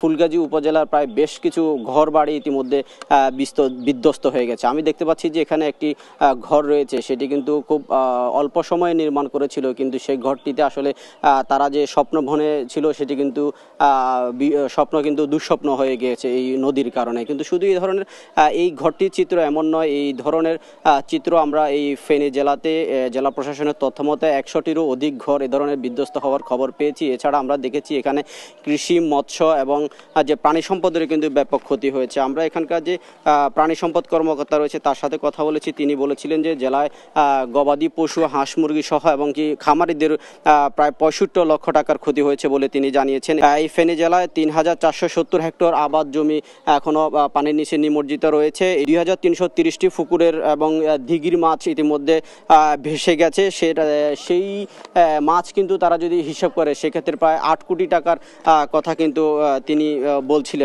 ফুলগাজী উপজেলার প্রায় বেশ কিছু ঘর বাড়ি ইতিমধ্যে বিধ্বস্ত হয়ে গেছে। আমি দেখতে পাচ্ছি যে এখানে একটি ঘর রয়েছে, সেটি কিন্তু খুব অল্প সময়ে নির্মাণ করেছিল, কিন্তু সেই ঘরটিতে আসলে তারা যে স্বপ্নভনে ছিল সেটি কিন্তু স্বপ্ন কিন্তু দুঃস্বপ্ন হয়ে গিয়েছে এই নদীর কারণে। কিন্তু শুধু এই ধরনের এই ঘরটির চিত্র এমন নয়, এই ধরনের চিত্র আমরা এই ফেনী জেলাতে জেলা প্রশাসনের তথ্য মতে 100টিরও অধিক ঘর এ ধরনের বিধ্বস্ত হওয়ার খবর পেয়েছি। এছাড়া আমরা দেখেছি এখানে কৃষি, মৎস্য এবং যে প্রাণী সম্পদের কিন্তু ব্যাপক ক্ষতি হয়েছে। আমরা এখানকার যে প্রাণী সম্পদ কর্মকর্তা রয়েছে তার সাথে কথা বলেছি, তিনি বলেছিলেন যে জেলায় গবাদি পশু, হাঁস মুরগি সহ এবং কি খামারিদের প্রায় 65 লক্ষ টাকার ক্ষতি হয়েছে বলে তিনি জানিয়েছেন। এই ফেনী জেলায় 3470 হেক্টর আবাদ জমি এখনো পানির নিচে নিমজ্জিত রয়েছে। 2330টি পুকুরের এবং দিঘির মাছ ইতিমধ্যে ভেসে গেছে। সেই মাছ কিন্তু তারা যদি হিসাব করে সেক্ষেত্রে প্রায় 8 কোটি টাকার কথা কিন্তু তিনি বলছিলেন।